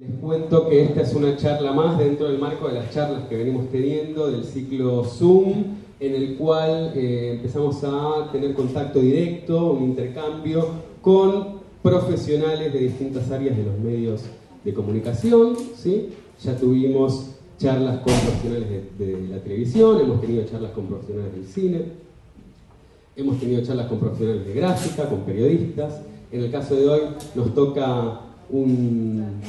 Les cuento que esta es una charla más dentro del marco de las charlas que venimos teniendo del ciclo Zoom, en el cual empezamos a tener contacto directo, un intercambio con profesionales de distintas áreas de los medios de comunicación, ¿sí? Ya tuvimos charlas con profesionales de la televisión, hemos tenido charlas con profesionales del cine, hemos tenido charlas con profesionales de gráfica, con periodistas. En el caso de hoy nos toca un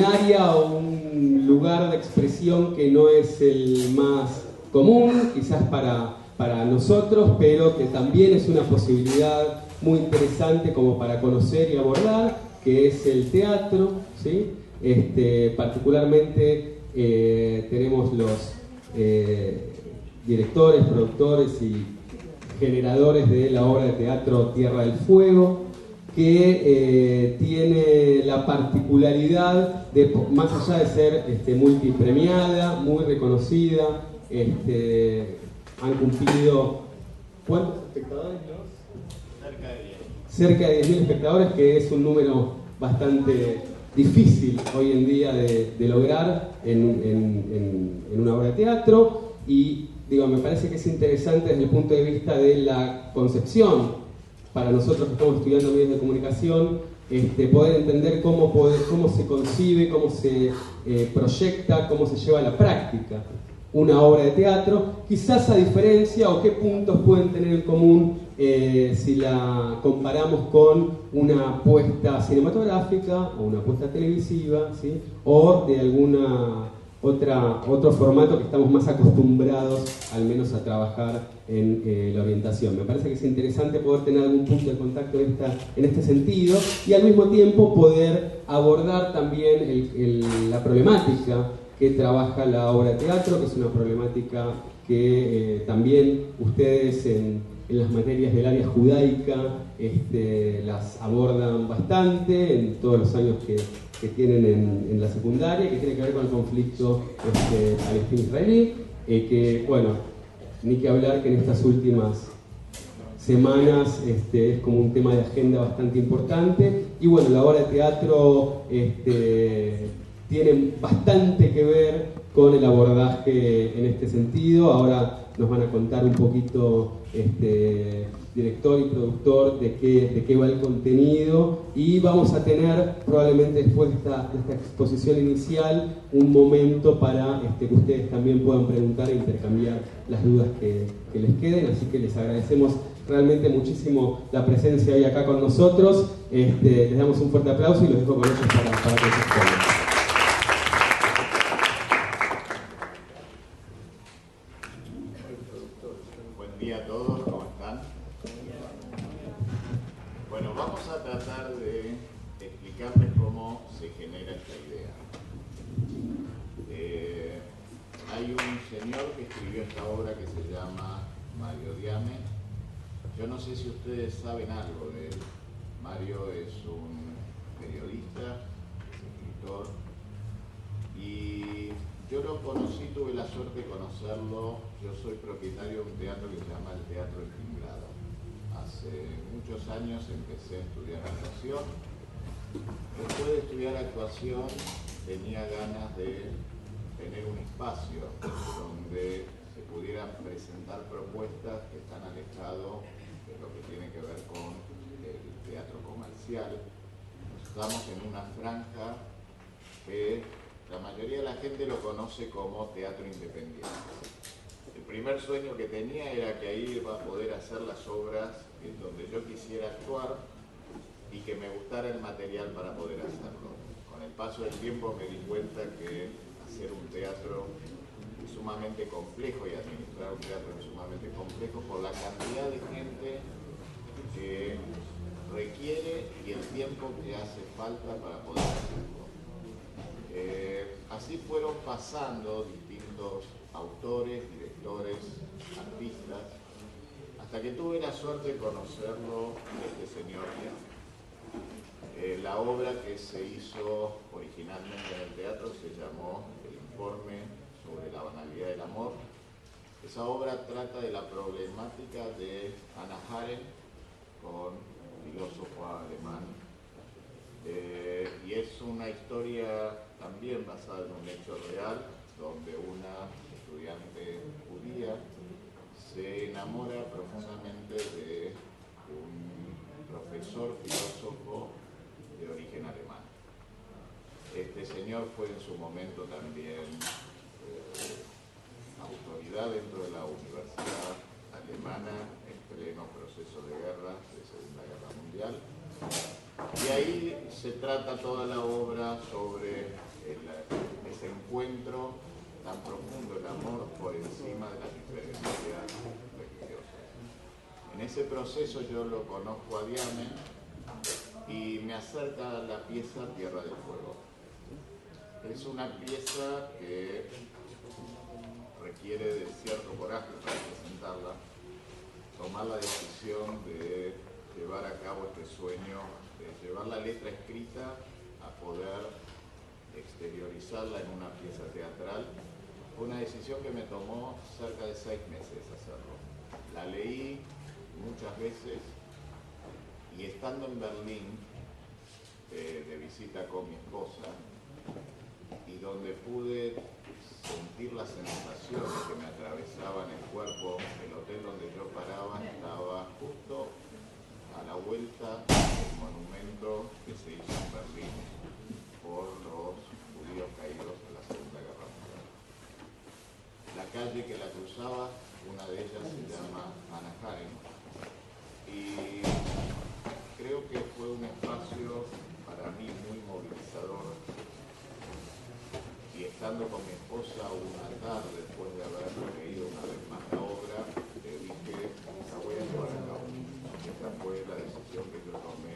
área o un lugar de expresión que no es el más común, quizás para nosotros, pero que también es una posibilidad muy interesante como para conocer y abordar, que es el teatro, ¿sí? Particularmente tenemos los directores, productores y generadores de la obra de teatro Tierra del Fuego, que tiene la particularidad de, más allá de ser multipremiada, muy reconocida, han cumplido, ¿cuántos espectadores? Cerca de 10.000 espectadores, que es un número bastante difícil hoy en día de lograr en una obra de teatro, y digo, me parece que es interesante desde el punto de vista de la concepción para nosotros que estamos estudiando medios de comunicación, poder entender cómo se concibe, cómo se proyecta, cómo se lleva a la práctica una obra de teatro, quizás a diferencia o qué puntos pueden tener en común si la comparamos con una apuesta cinematográfica o una apuesta televisiva, ¿sí? O de alguna otro formato que estamos más acostumbrados al menos a trabajar en la orientación. Me parece que es interesante poder tener algún punto de contacto en este sentido y al mismo tiempo poder abordar también la problemática que trabaja la obra de teatro, que es una problemática que también ustedes en las materias del área judaica las abordan bastante en todos los años que tienen en la secundaria, que tiene que ver con el conflicto palestino-israelí, que, bueno, ni que hablar que en estas últimas semanas es como un tema de agenda bastante importante, y bueno, la obra de teatro tiene bastante que ver con el abordaje en este sentido. Ahora nos van a contar un poquito director y productor de qué va el contenido, y vamos a tener probablemente después de esta exposición inicial un momento para que ustedes también puedan preguntar e intercambiar las dudas que les queden, así que les agradecemos realmente muchísimo la presencia hoy acá con nosotros. Les damos un fuerte aplauso y los dejo con ellos para que se expongan. Buen día a todos, ¿cómo están? Bueno, vamos a tratar de explicarles cómo se genera esta idea. Hay un señor que escribió esta obra que se llama Mario Diame. Yo no sé si ustedes saben algo de él. Mario es un periodista, es escritor, y yo lo conocí, tuve la suerte de conocerlo. Yo soy propietario de un teatro que se llama el Teatro El Tinglado. Hace muchos años empecé a estudiar actuación. Después de estudiar actuación tenía ganas de tener un espacio donde se pudieran presentar propuestas que están alejadas de lo que tiene que ver con el teatro comercial. Estamos en una franja que la mayoría de la gente lo conoce como teatro independiente. El primer sueño que tenía era que ahí iba a poder hacer las obras en donde yo quisiera actuar y que me gustara el material para poder hacerlo. Con el paso del tiempo me di cuenta que hacer un teatro es sumamente complejo y administrar un teatro es sumamente complejo por la cantidad de gente que requiere y el tiempo que hace falta para poder hacerlo. Así fueron pasando distintos autores, directores, artistas, hasta que tuve la suerte de conocerlo, este señor. La obra que se hizo originalmente en el teatro se llamó El Informe sobre la banalidad del amor. Esa obra trata de la problemática de Hannah Arendt, con filósofo alemán, Y es una historia también basada en un hecho real, donde una estudiante judía se enamora profundamente de un profesor filósofo de origen alemán. Este señor fue en su momento también autoridad dentro de la universidad alemana en pleno proceso de guerra, de Segunda Guerra Mundial. Y ahí se trata toda la obra sobre ese encuentro tan profundo, el amor por encima de las diferencias religiosas. En ese proceso yo lo conozco a Diame y me acerca a la pieza Tierra del Fuego. Es una pieza que requiere de cierto coraje para presentarla, tomar la decisión de llevar a cabo este sueño, de llevar la letra escrita a poder exteriorizarla en una pieza teatral. Fue una decisión que me tomó cerca de 6 meses hacerlo. La leí muchas veces y estando en Berlín de visita con mi esposa, y donde pude sentir las sensaciones que me atravesaban el cuerpo, el hotel donde yo paraba estaba justo a la vuelta del monumento que se hizo en Berlín por los judíos caídos en la Segunda Guerra Mundial. La calle que la cruzaba, una de ellas se llama Anaheim, y creo que fue un espacio para mí muy movilizador. Y estando con mi esposa una tarde, después de haber leído una vez más la obra, le dije, la voy a llevar a cabo. Esta fue la decisión que yo tomé.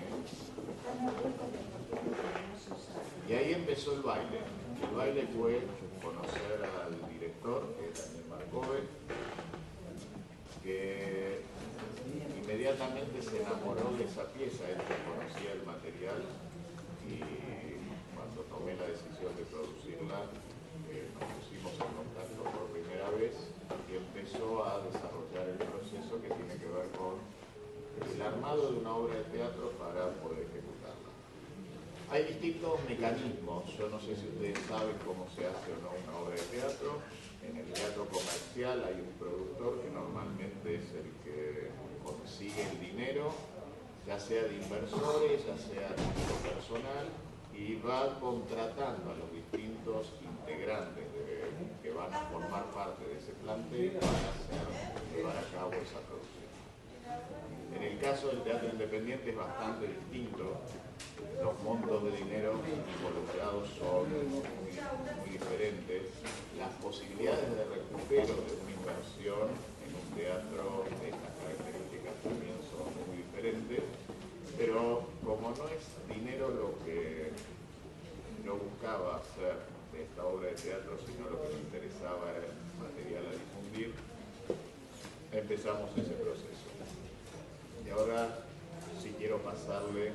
Y ahí empezó el baile. El baile fue conocer al director, que es Daniel Markove, que inmediatamente se enamoró de esa pieza. Él conocía el material y cuando tomé la decisión de producirla, nos pusimos en contacto por primera vez y empezó a desarrollar el proceso que tiene que ver con el armado de una obra de teatro para poder ejecutarla. Hay distintos mecanismos. Yo no sé si ustedes saben cómo se hace o no una obra de teatro. En el teatro comercial hay un productor que normalmente es el que consigue el dinero, ya sea de inversores, ya sea de tipo personal, y va contratando a los distintos integrantes que van a formar parte de ese plantel para llevar a cabo esa producción. En el caso del teatro independiente es bastante distinto. Los montos de dinero involucrados son muy diferentes. Las posibilidades de recupero de una inversión en un teatro de estas características también son muy diferentes. Pero como no es dinero lo que yo buscaba hacer de esta obra de teatro, sino lo que me interesaba era el material a difundir, empezamos ese proceso. Y ahora sí quiero pasarle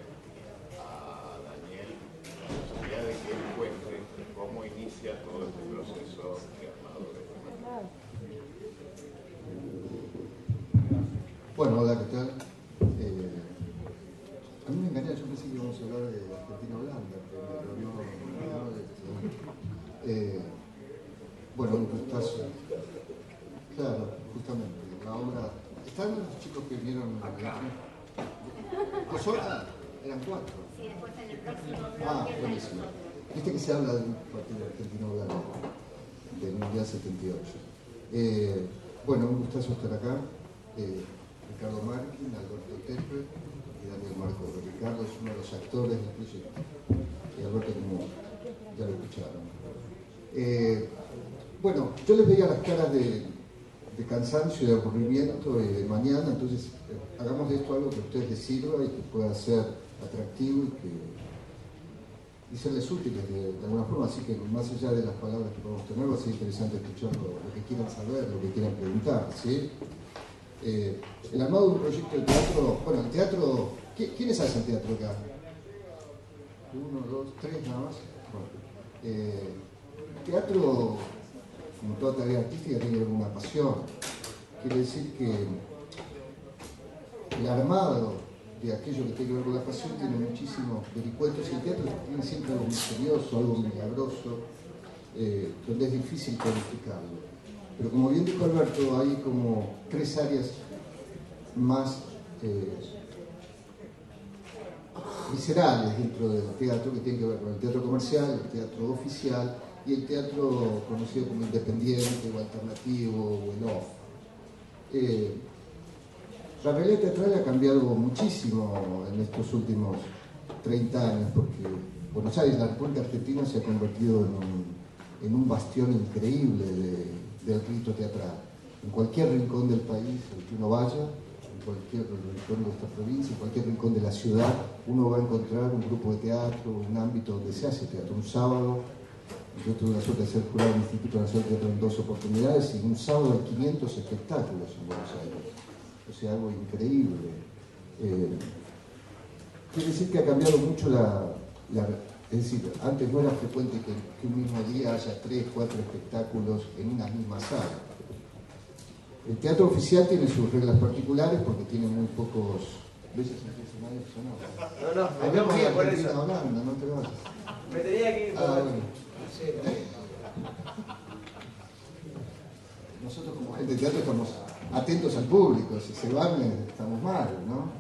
a Daniel la posibilidad de que él cuente cómo inicia todo este proceso de armado de este material. Bueno, hola, ¿qué tal? A mí me engañó, yo pensé que íbamos a hablar de Argentina-Holanda, bueno, un gustazo. Claro, justamente, la obra. ¿Están los chicos que vieron la teatro? ¿Dos horas? Eran 4. Sí, después en el próximo bloque. Ah, buenísimo. Viste que se habla de un partido argentino-Holanda, del Mundial 78. Bueno, un gustazo estar acá. Ricardo Marquín, Alberto Tepe y Daniel Markove. Ricardo es uno de los actores del proyecto y Alberto, como ya lo escucharon. Bueno, yo les veía las caras de cansancio, de aburrimiento y de mañana, entonces hagamos de esto algo que a ustedes les sirva y que pueda ser atractivo y serles útiles de alguna forma, así que más allá de las palabras que podemos tener, va a ser interesante escuchar lo que quieran saber, lo que quieran preguntar, ¿sí? El armado de un proyecto de teatro, bueno, el teatro, ¿quiénes hacen teatro acá? 1, 2, 3 nada más. Bueno, teatro, como toda tarea artística, tiene alguna pasión. Quiere decir que el armado de aquello que tiene que ver con la pasión tiene muchísimos vericuetos, y el teatro tiene siempre algo misterioso, algo milagroso, donde es difícil codificarlo. Pero como bien dijo Alberto, hay como tres áreas más viscerales dentro del teatro, que tienen que ver con el teatro comercial, el teatro oficial y el teatro conocido como independiente o alternativo o el off. La realidad teatral ha cambiado muchísimo en estos últimos 30 años, porque Buenos Aires, la República Argentina, se ha convertido en un bastión increíble del rito teatral. En cualquier rincón del país al que uno vaya, en cualquier rincón de esta provincia, en cualquier rincón de la ciudad, uno va a encontrar un grupo de teatro, un ámbito donde se hace teatro. Un sábado, yo tuve la suerte de ser jurado en el Instituto Nacional de Teatro en 2 oportunidades, y un sábado hay 500 espectáculos en Buenos Aires. O sea, algo increíble. Quiere decir que ha cambiado mucho es decir, antes no era frecuente que un mismo día haya 3, 4 espectáculos en una misma sala. El teatro oficial tiene sus reglas particulares porque tiene muy pocos... ¿Ves? No, me tengo que ir por eso. Hablando, no te vayas. Me tenía que ir por Bueno. Sí, Nosotros como gente de teatro estamos atentos al público, si se van estamos mal, ¿no?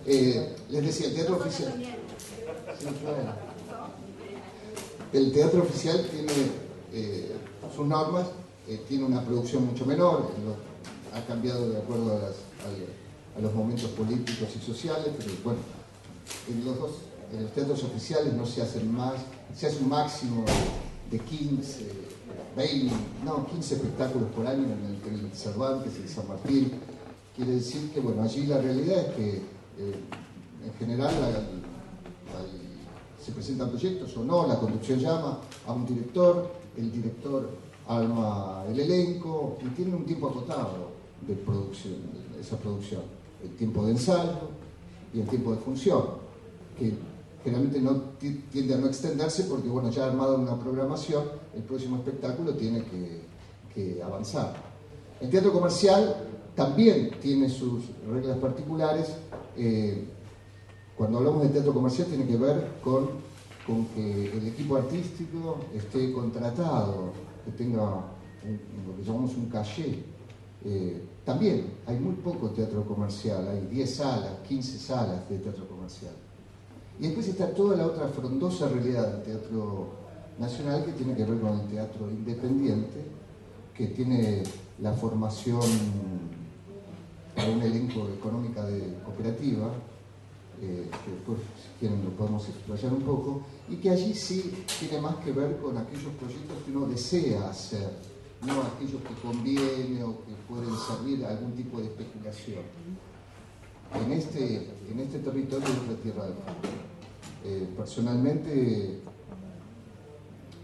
Les decía, el teatro oficial... Sí, claro. El teatro oficial tiene sus normas, tiene una producción mucho menor, ha cambiado de acuerdo a los momentos políticos y sociales, pero bueno, en los teatros oficiales no se hacen más, se hace un máximo de 15, 20, no, 15 espectáculos por año en el Cervantes, en San Martín. Quiere decir que, bueno, allí la realidad es que en general se presentan proyectos o no, la conducción llama a un director, el director arma el elenco y tiene un tiempo acotado de producción, esa producción, el tiempo de ensayo y el tiempo de función, que generalmente no tiende a no extenderse porque, bueno, ya armado una programación, el próximo espectáculo tiene que avanzar. El teatro comercial también tiene sus reglas particulares. Cuando hablamos de teatro comercial tiene que ver con que el equipo artístico esté contratado, que tenga lo que llamamos un caché. También hay muy poco teatro comercial, hay 10 salas, 15 salas de teatro comercial. Y después está toda la otra frondosa realidad del teatro nacional que tiene que ver con el teatro independiente, que tiene la formación para un elenco económica de cooperativa, que después, si quieren, lo podemos explayar un poco, y que allí sí tiene más que ver con aquellos proyectos que uno desea hacer, no aquellos que conviene o que pueden servir a algún tipo de especulación. En este territorio es la Tierra del Fuego. Personalmente,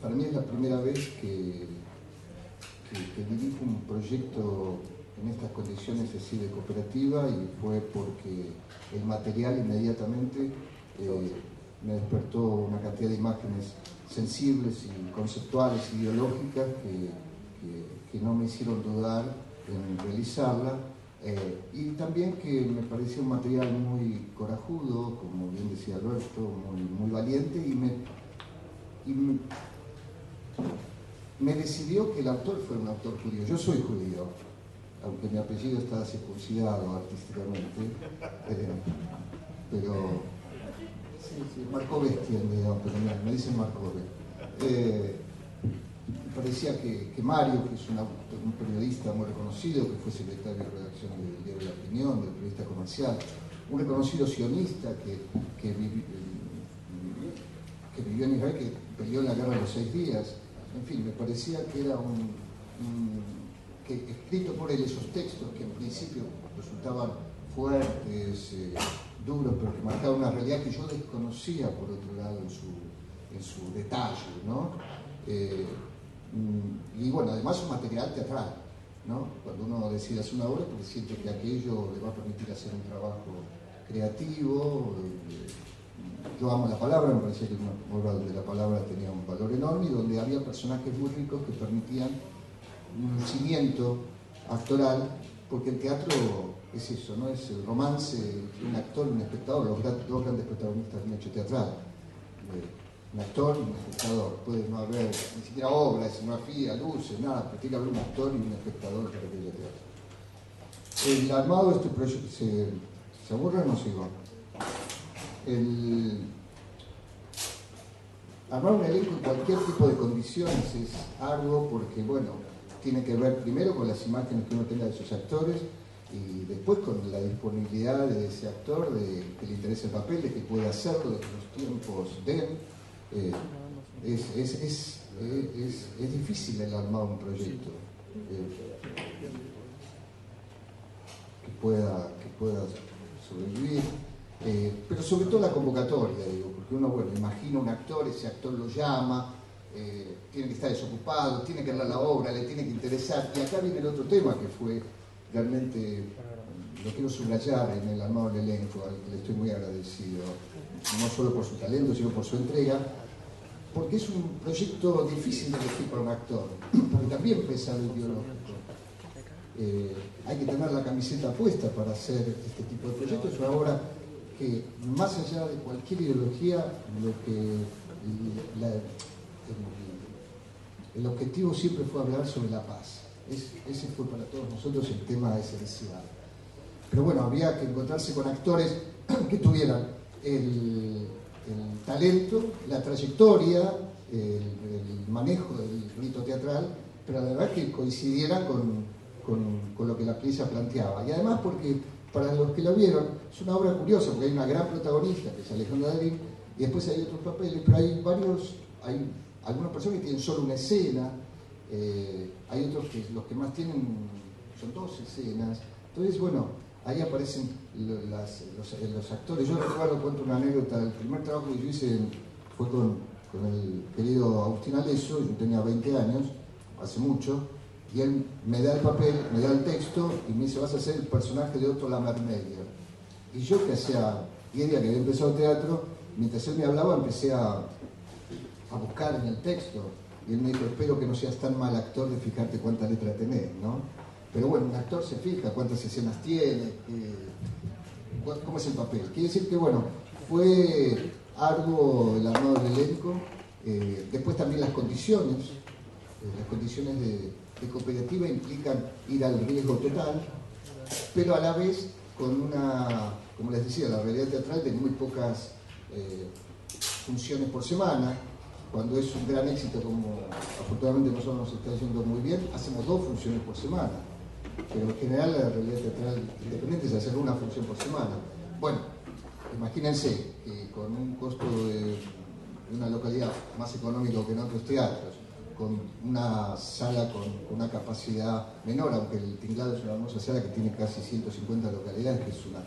para mí es la primera vez que dirijo un proyecto en estas condiciones así de cooperativa, y fue porque el material inmediatamente me despertó una cantidad de imágenes sensibles y conceptuales, ideológicas, que no me hicieron dudar en realizarla, y también que me pareció un material muy corajudo, como bien decía Alberto, muy valiente, y me decidió que el autor fuera un autor judío. Yo soy judío, aunque mi apellido está circuncidado artísticamente, pero sí, Marco Bestia, pero me dicen Marco Bestia. Me parecía que Mario, que es un periodista muy reconocido, que fue secretario de redacción del diario La Opinión, del periodista comercial, un reconocido sionista que vivió en Israel, que peleó en la guerra de los 6 días, en fin, me parecía que era que escrito por él esos textos que en principio resultaban fuertes, duros, pero que marcaban una realidad que yo desconocía, por otro lado, en su detalle, ¿no? Y bueno, además un material teatral, ¿no? Cuando uno decide hacer una obra, porque siente que aquello le va a permitir hacer un trabajo creativo. Yo amo la palabra, me parecía que una obra donde la palabra tenía un valor enorme y donde había personajes muy ricos que permitían un cimiento actoral, porque el teatro es eso, ¿no? Es el romance de un actor y un espectador, los dos grandes protagonistas de un hecho teatral. Un actor y un espectador. Puede no haber ni siquiera obra, escenografía, luces, nada, pero tiene que haber un actor y un espectador para que haya teatro. El armado de este proyecto, ¿se aburre o no sigo? Armar un elenco en cualquier tipo de condiciones es arduo porque, bueno, tiene que ver primero con las imágenes que uno tenga de sus actores y después con la disponibilidad de ese actor, de que le interese el papel, de que pueda hacerlo, de que los tiempos den. Es difícil el armar un proyecto que pueda sobrevivir. Pero sobre todo la convocatoria, digo, porque uno, bueno, imagina un actor, ese actor lo llama, tiene que estar desocupado, tiene que leer la obra, le tiene que interesar. Y acá viene el otro tema que fue realmente, lo quiero subrayar en el armado del elenco, al que le estoy muy agradecido, no solo por su talento, sino por su entrega, porque es un proyecto difícil de elegir para un actor, porque también pesa lo ideológico. Hay que tener la camiseta puesta para hacer este tipo de proyectos. Es una obra que, más allá de cualquier ideología, el objetivo siempre fue hablar sobre la paz. Ese fue para todos nosotros el tema esencial. Pero bueno, había que encontrarse con actores que tuvieran el talento, la trayectoria, el manejo del rito teatral, pero a la verdad que coincidieran con lo que la pieza planteaba. Y además porque, para los que la vieron, es una obra curiosa, porque hay una gran protagonista, que es Alejandra Darín, y después hay otros papeles, pero hay algunas personas que tienen solo una escena, hay otros que los que más tienen son 2 escenas. Entonces, bueno, ahí aparecen los actores. Yo recuerdo, cuento una anécdota, el primer trabajo que yo hice fue con el querido Agustín Aleso, yo tenía 20 años, hace mucho, y él me da el papel, me da el texto y me dice: vas a ser el personaje de Otto Lammermeyer. Y yo, que hacía 10 días que había empezado teatro, mientras él me hablaba empecé a buscar en el texto, y él me dijo: espero que no seas tan mal actor de fijarte cuánta letra tenés, ¿no? Pero bueno, un actor se fija cuántas escenas tiene, cómo es el papel. Quiere decir que, bueno, fue arduo el armado del elenco. Después también las condiciones de cooperativa implican ir al riesgo total, pero a la vez con una, como les decía, la realidad teatral de muy pocas funciones por semana. Cuando es un gran éxito, como afortunadamente nosotros nos está yendo muy bien, hacemos 2 funciones por semana. Pero en general la realidad teatral independiente es hacer una función por semana. Bueno, imagínense que con un costo de una localidad más económico que en otros teatros, con una sala con una capacidad menor, aunque el Tinglado es una hermosa sala que tiene casi 150 localidades, que es una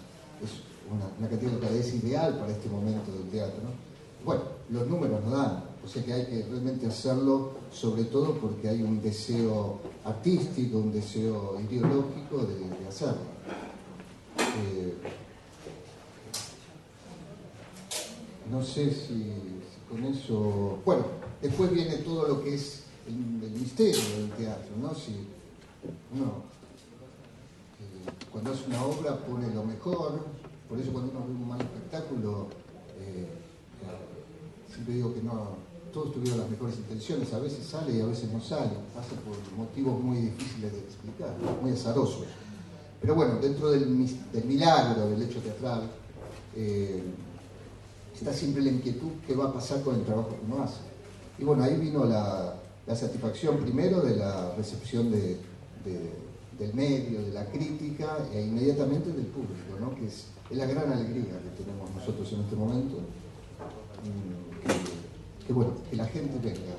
cantidad de localidades ideal para este momento del teatro, ¿no? Bueno, los números no dan, o sea que hay que realmente hacerlo, sobre todo porque hay un deseo artístico, un deseo ideológico de hacerlo. No sé si con eso... Bueno, después viene todo lo que es el misterio del teatro, ¿no? Si uno, cuando hace una obra, pone lo mejor, por eso cuando uno ve un mal espectáculo, siempre digo que no, todos tuvieron las mejores intenciones, a veces sale y a veces no sale, pasa por motivos muy difíciles de explicar, muy azarosos. Pero bueno, dentro del milagro del hecho teatral, está siempre la inquietud qué va a pasar con el trabajo que uno hace. Y bueno, ahí vino la satisfacción primero de la recepción del medio, de la crítica, e inmediatamente del público, ¿no? Que es la gran alegría que tenemos nosotros en este momento. Que bueno, que la gente venga,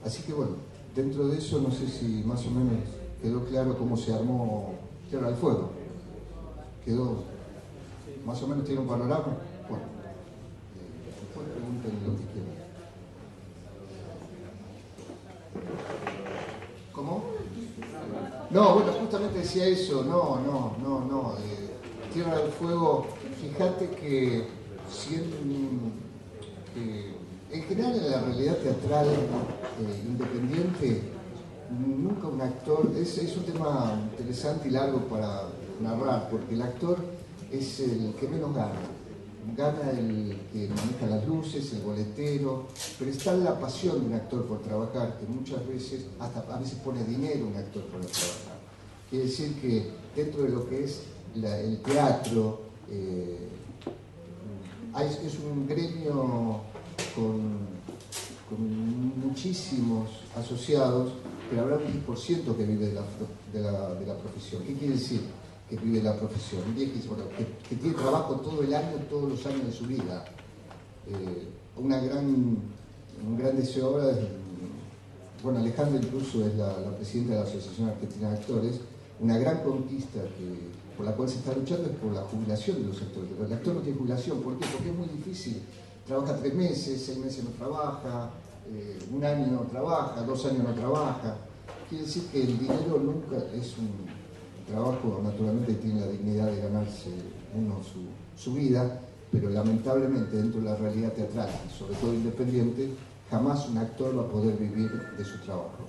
así que bueno, dentro de eso no sé si más o menos quedó claro cómo se armó Tierra del Fuego. Quedó, más o menos tiene un panorama. Bueno, después pregunten lo que quieran. ¿Cómo? No, bueno, justamente decía eso, no. Tierra del Fuego, fíjate que en general en la realidad teatral independiente nunca un actor, es un tema interesante y largo para narrar, porque el actor es el que menos gana. Gana el que maneja las luces, el boletero, pero está la pasión de un actor por trabajar, que muchas veces, hasta a veces pone dinero un actor por trabajar. Quiere decir que dentro de lo que es el teatro, es un gremio con muchísimos asociados, pero habrá un 10% que vive de la profesión. ¿Qué quiere decir que vive de la profesión? Que tiene trabajo todo el año, todos los años de su vida. Un gran deseo ahora, bueno, Alejandra incluso es la presidenta de la Asociación Argentina de Actores, una gran conquista por la cual se está luchando es por la jubilación de los actores. Pero el actor no tiene jubilación, ¿por qué? Porque es muy difícil. Trabaja 3 meses, 6 meses no trabaja, 1 año no trabaja, 2 años no trabaja. Quiere decir que el dinero nunca es un trabajo, naturalmente tiene la dignidad de ganarse uno su vida, pero lamentablemente dentro de la realidad teatral, y sobre todo independiente, jamás un actor va a poder vivir de su trabajo,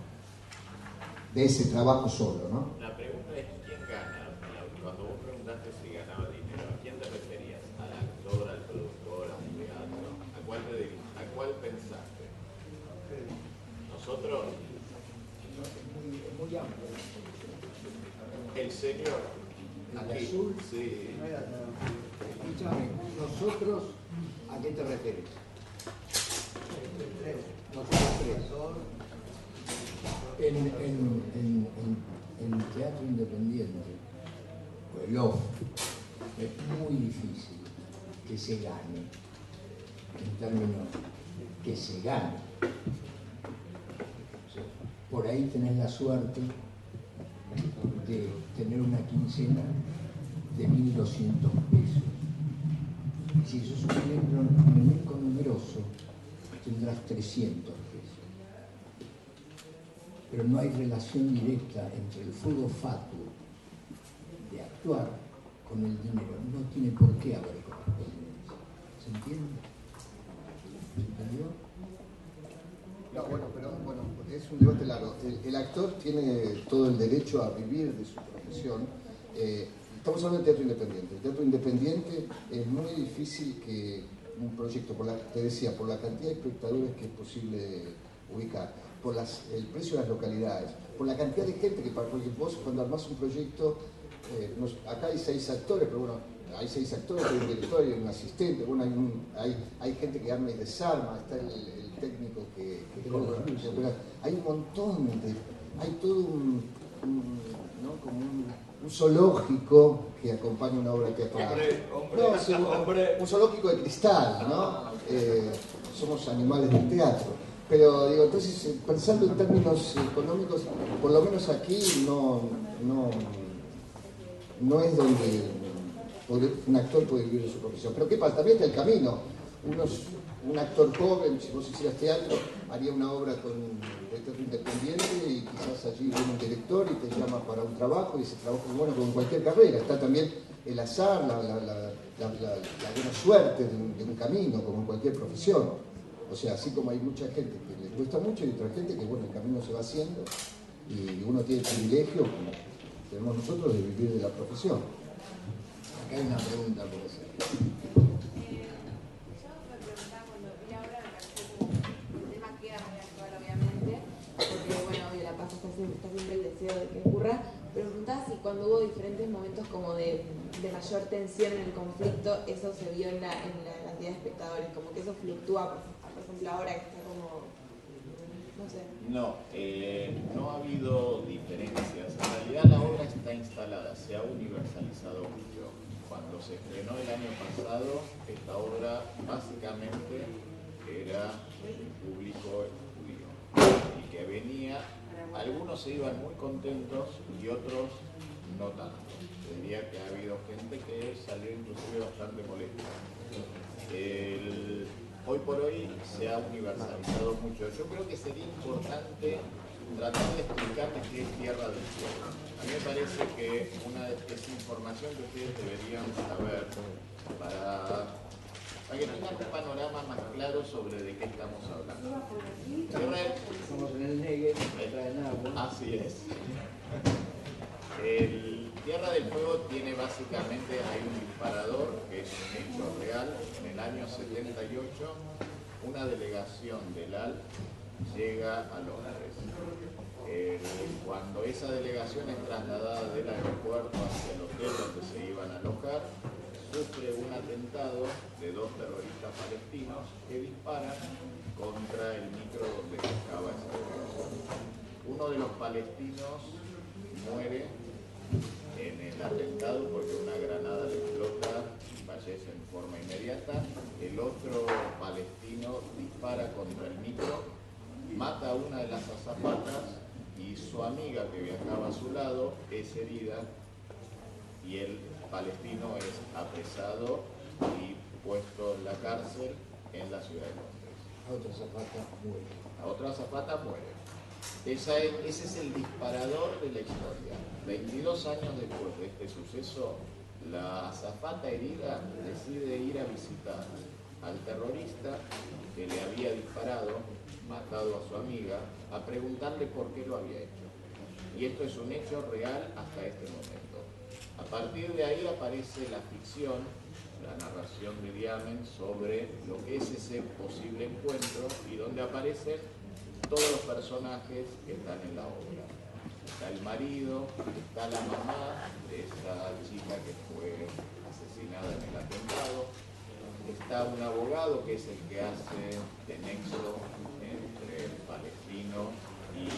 de ese trabajo solo, ¿no? La pregunta es ¿quién gana? Cuando vos preguntaste si ganaba dinero, ¿a quién te referías? ¿Al actor, al productor, al teatro? ¿A cuál pensaste? Nosotros, Es muy amplio. el señor, ¿Al aquí, azul? sí. Escúchame, nosotros, ¿a qué te refieres? Nosotros tres. En teatro independiente, o el off, es muy difícil que se gane, en términos que se gane. O sea, por ahí tenés la suerte de tener una quincena de 1.200 pesos. Si sos un elenco numeroso, tendrás 300 pesos. Pero no hay relación directa entre el fuego fatuo de actuar con el dinero. No tiene por qué haber correspondencia. ¿Se entiende? ¿Se entendió? No, bueno, es un debate largo. El actor tiene todo el derecho a vivir de su profesión. Estamos hablando de teatro independiente. El teatro independiente es muy difícil que un proyecto, te decía, por la cantidad de espectadores que es posible ubicar, por el precio de las localidades, por la cantidad de gente porque vos cuando armás un proyecto, acá hay 6 actores, pero bueno, hay 6 actores, hay un director, hay un asistente, bueno, hay gente que arma y desarma, está el técnico que hay un montón hay todo como un zoológico que acompaña una obra teatral. Un zoológico de cristal, ¿no? Somos animales del teatro. Pero digo, entonces, pensando en términos económicos, por lo menos aquí no es donde un actor puede vivir de su profesión. Pero ¿qué pasa? También está el camino. Un actor joven, si vos hicieras teatro, haría una obra de teatro independiente y quizás allí viene un director y te llama para un trabajo y ese trabajo es bueno como en cualquier carrera. Está también el azar, la buena suerte de un camino, como en cualquier profesión. O sea, así como hay mucha gente que le cuesta mucho, hay otra gente que, bueno, el camino se va haciendo y uno tiene el privilegio, como tenemos nosotros, de vivir de la profesión. Acá hay una pregunta por hacer. Yo me preguntaba cuando vi la obra, me pareció como el tema queda muy actual, obviamente, porque, bueno, obvio, la paz está siempre el deseo de que ocurra, pero me preguntaba si cuando hubo diferentes momentos como de mayor tensión en el conflicto, eso se vio en la cantidad de espectadores, como que eso fluctúa, por ejemplo, ahora que está como, no sé. No, no ha habido diferencias. En realidad la obra está instalada, se ha universalizado mucho. Cuando se estrenó el año pasado, esta obra básicamente era un público judío y que venía, algunos se iban muy contentos y otros no tanto. Diría que ha habido gente que salió inclusive bastante molesta. Hoy por hoy se ha universalizado mucho. Yo creo que sería importante tratar de explicarles qué es Tierra del Cielo. A mí me parece que es información que ustedes deberían saber para que tengan un panorama más claro sobre de qué estamos hablando. Estamos en el Negev, acá en agua. Así es. El Tierra del Fuego tiene básicamente, hay un disparador que es un hecho real. En el año 78, una delegación del AL llega a Londres. Cuando esa delegación es trasladada del aeropuerto hacia el hotel donde se iban a alojar, sufre un atentado de 2 terroristas palestinos que disparan contra el micro donde viajaba esa delegación. Uno de los palestinos muere en el atentado porque una granada le explota y fallece en forma inmediata. El otro palestino dispara contra el micro, mata a una de las azafatas y su amiga que viajaba a su lado es herida y el palestino es apresado y puesto en la cárcel en la ciudad de Londres. A otra azafata muere. La otra azafata muere. Ese es el disparador de la historia. 22 años después de este suceso, la azafata herida decide ir a visitar al terrorista que le había disparado, matado a su amiga, a preguntarle por qué lo había hecho. Y esto es un hecho real hasta este momento. A partir de ahí aparece la ficción, la narración de Diamen sobre lo que es ese posible encuentro y donde aparecen todos los personajes que están en la obra. Está el marido, está la mamá de esa chica que fue asesinada en el atentado, está un abogado que es el que hace de nexo entre el palestino y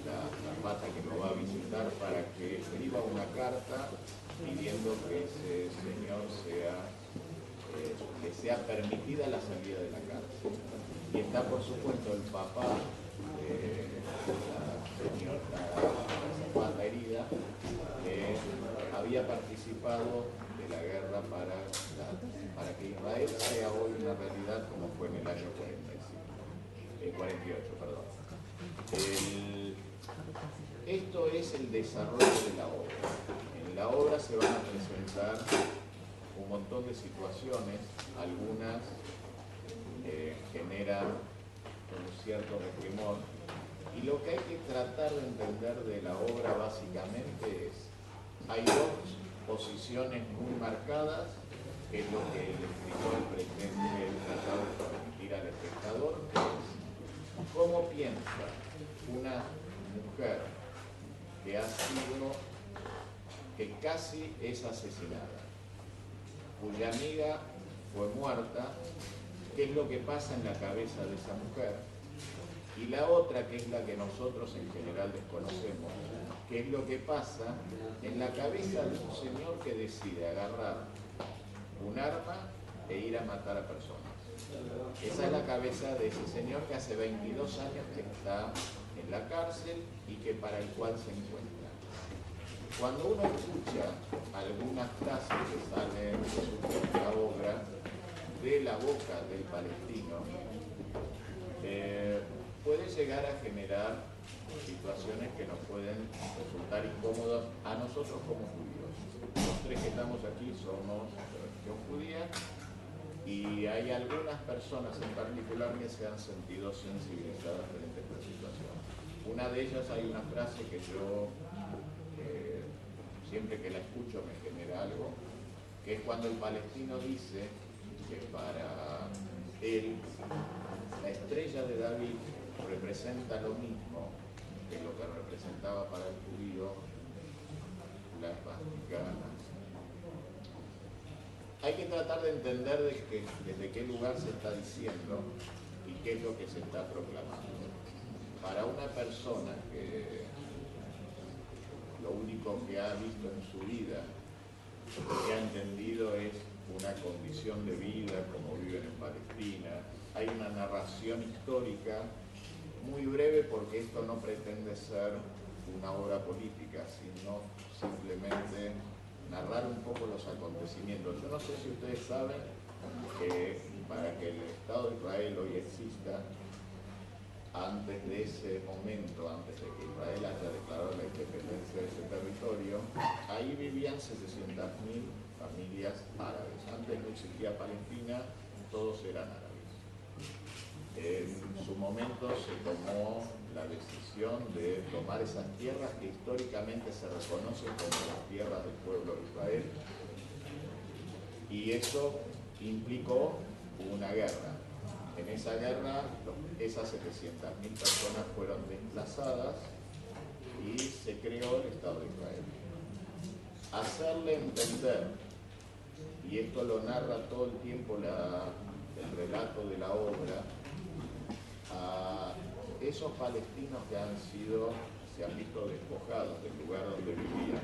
la azafata que lo va a visitar para que escriba una carta pidiendo que ese señor que sea permitida la salida de la cárcel. Y está por supuesto el papá de la señora azafata herida, que había participado de la guerra para que Israel sea hoy una realidad como fue en el año 48. Esto es el desarrollo de la obra. En la obra se van a presentar un montón de situaciones, algunas generan un cierto resquemor, y lo que hay que tratar de entender de la obra básicamente es, hay 2 posiciones muy marcadas, que es lo que el escritor pretende tratar de transmitir al espectador, que es cómo piensa una mujer que casi es asesinada, cuya amiga fue muerta, qué es lo que pasa en la cabeza de esa mujer, y la otra, que es la que nosotros en general desconocemos, qué es lo que pasa en la cabeza de un señor que decide agarrar un arma e ir a matar a personas. Esa es la cabeza de ese señor que hace 22 años que está en la cárcel y que para el cual se encuentra. Cuando uno escucha algunas frases que salen de su propia obra, de la boca del palestino, puede llegar a generar situaciones que nos pueden resultar incómodas a nosotros como judíos. Los 3 que estamos aquí somos de religión judía y hay algunas personas en particular que se han sentido sensibilizadas frente a esta situación. Una de ellas, hay una frase que yo siempre que la escucho me genera algo, que es cuando el palestino dice que para él la estrella de David representa lo mismo que lo que representaba para el judío la esvástica nazi. Hay que tratar de entender desde qué lugar se está diciendo y qué es lo que se está proclamando. Para una persona que lo único que ha visto en su vida, lo que ha entendido es una condición de vida como viven en Palestina, hay una narración histórica muy breve porque esto no pretende ser una obra política, sino simplemente narrar un poco los acontecimientos. Yo no sé si ustedes saben que para que el Estado de Israel hoy exista, antes de ese momento, antes de que Israel haya declarado la independencia de ese territorio, ahí vivían 700.000 familias árabes. Antes no existía Palestina, todos eran árabes. En su momento se tomó la decisión de tomar esas tierras que históricamente se reconocen como las tierras del pueblo de Israel, y eso implicó una guerra. En esa guerra, esas 700.000 personas fueron desplazadas y se creó el Estado de Israel. Hacerle entender, y esto lo narra todo el tiempo el relato de la obra, a esos palestinos que se han visto despojados del lugar donde vivían,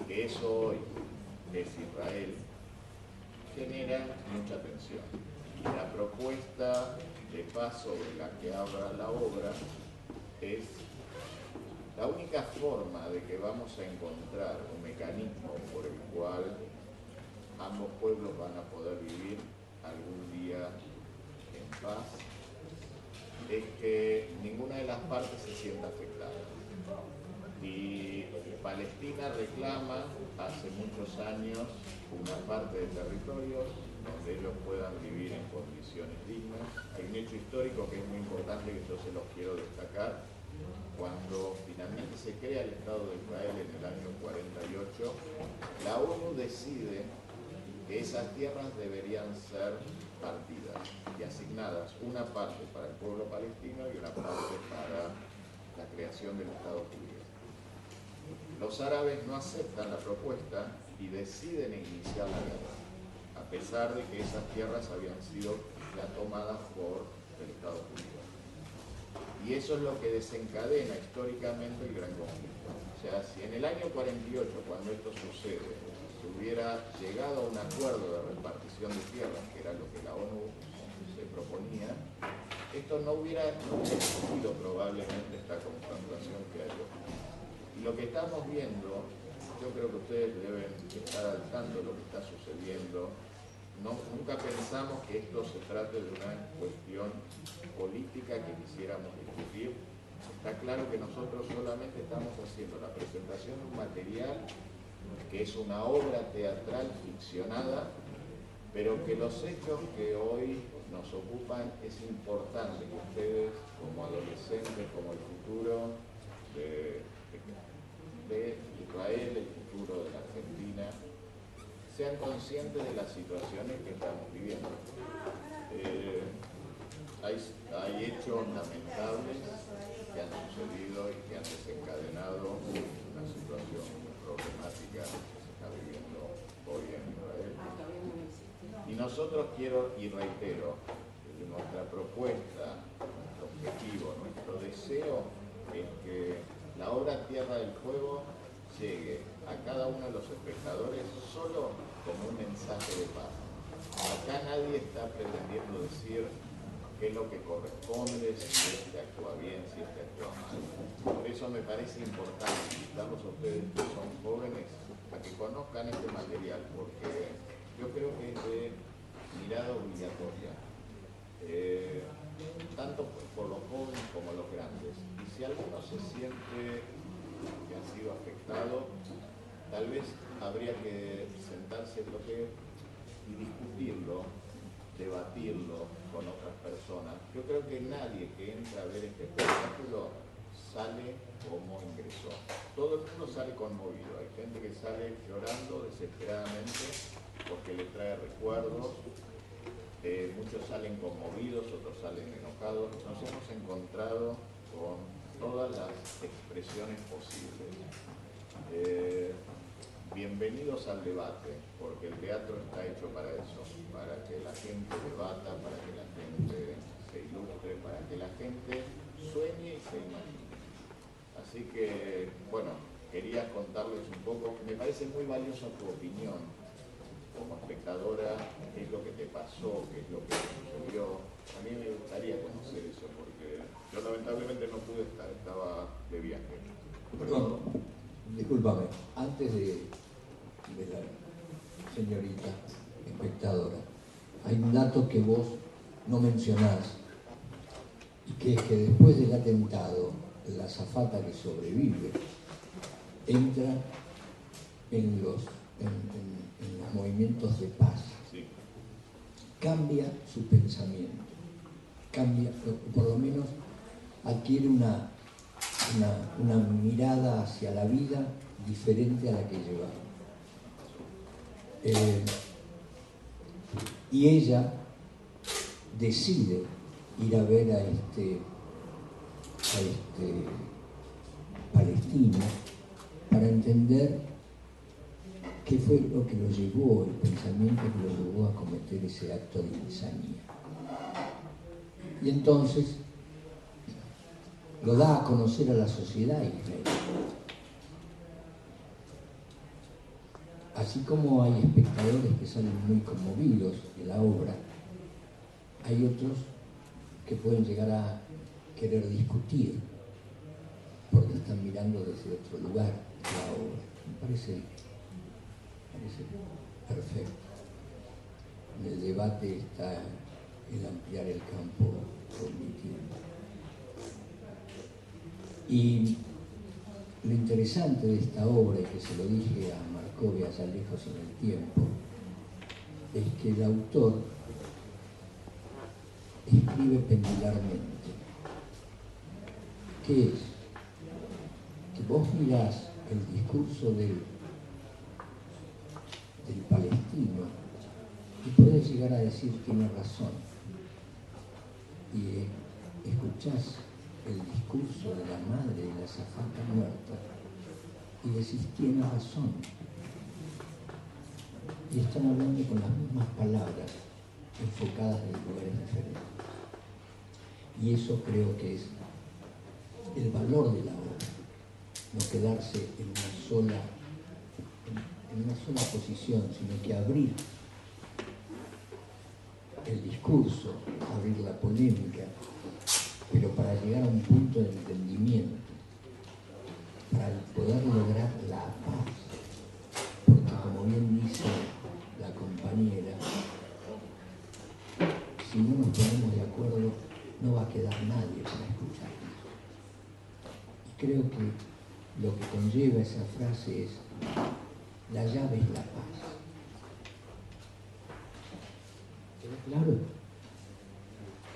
que eso hoy es Israel, genera mucha tensión. Y la propuesta de paz sobre la que habla la obra es la única forma de que vamos a encontrar un mecanismo por el cual ambos pueblos van a poder vivir algún día en paz, es que ninguna de las partes se sienta afectada. Y Palestina reclama hace muchos años una parte del territorio donde ellos puedan vivir en condiciones dignas. Hay un hecho histórico que es muy importante, que yo se los quiero destacar. Cuando finalmente se crea el Estado de Israel en el año 48, la ONU decide que esas tierras deberían ser partidas y asignadas, una parte para el pueblo palestino y una parte para la creación del Estado judío. Los árabes no aceptan la propuesta y deciden iniciar la guerra, a pesar de que esas tierras habían sido ya tomadas por el Estado judío. Y eso es lo que desencadena históricamente el gran conflicto. O sea, si en el año 48, cuando esto sucede, se hubiera llegado a un acuerdo de repartición de tierras, que era lo que la ONU se proponía, esto no hubiera existido probablemente esta confrontación que hay hoy. Y lo que estamos viendo, yo creo que ustedes deben estar al tanto de lo que está sucediendo. Nunca pensamos que esto se trate de una cuestión política que quisiéramos discutir. Está claro que nosotros solamente estamos haciendo la presentación de un material que es una obra teatral ficcionada, pero que los hechos que hoy nos ocupan es importante que ustedes, como adolescentes, como el futuro de Israel, el futuro de la Argentina, sean conscientes de las situaciones que estamos viviendo. Hay hechos lamentables que han sucedido y que han desencadenado una situación problemática que se está viviendo hoy en Israel. Y nosotros quiero y reitero, nuestra propuesta, nuestro objetivo, nuestro deseo es que la obra Tierra del Fuego llegue a cada uno de los espectadores solo como un mensaje de paz. Acá nadie está pretendiendo decir qué es lo que corresponde, si este actúa bien, si este actúa mal. Por eso me parece importante invitarlos a ustedes que son jóvenes a que conozcan este material, porque yo creo que es de mirada obligatoria, tanto por los jóvenes como los grandes. Y si alguno se siente que ha sido afectado, tal vez habría que sentarse y discutirlo, debatirlo con otras personas. Yo creo que nadie que entra a ver este espectáculo sale como ingresó. Todo el mundo sale conmovido. Hay gente que sale llorando desesperadamente porque le trae recuerdos. Muchos salen conmovidos, otros salen enojados. Nos hemos encontrado con todas las expresiones posibles. Bienvenidos al debate, porque el teatro está hecho para eso, para que la gente debata, para que la gente se ilustre, para que la gente sueñe y se imagine. Así que, bueno, quería contarles un poco. Me parece muy valiosa tu opinión como espectadora, qué es lo que te pasó, qué es lo que te sucedió. A mí me gustaría conocer eso, porque yo lamentablemente no pude estar, estaba de viaje. Perdón, discúlpame, antes de la señorita espectadora, hay un dato que vos no mencionás, y que es que después del atentado, la azafata que sobrevive entra en los movimientos de paz. Sí. Cambia su pensamiento, cambia, por lo menos adquiere una mirada hacia la vida diferente a la que llevaba. Y ella decide ir a ver a este palestino para entender qué fue lo que lo llevó, el pensamiento que lo llevó a cometer ese acto de insanía. Y entonces lo da a conocer a la sociedad israelí. Así como hay espectadores que salen muy conmovidos de la obra, hay otros que pueden llegar a querer discutir porque están mirando desde otro lugar la obra. Me parece perfecto. En el debate está el ampliar el campo cognitivo. Y lo interesante de esta obra, y que se lo dije a Marcove allá lejos en el tiempo, es que el autor escribe pendularmente. ¿Qué es? Que vos mirás el discurso del palestino y podés llegar a decir tiene razón. Y escuchás el discurso de la madre de la azafata muerta y decís tiene razón. Y están hablando con las mismas palabras, enfocadas en lugares diferentes. Y eso creo que es el valor de la obra, no quedarse en una sola posición, sino que abrir el discurso, abrir la polémica, pero para llegar a un punto de entendimiento, para poder lograr la paz. Porque como bien dice la compañera, si no nos ponemos de acuerdo, no va a quedar nadie para escucharnos. Y creo que lo que conlleva esa frase es: la llave es la paz. ¿Quedó claro?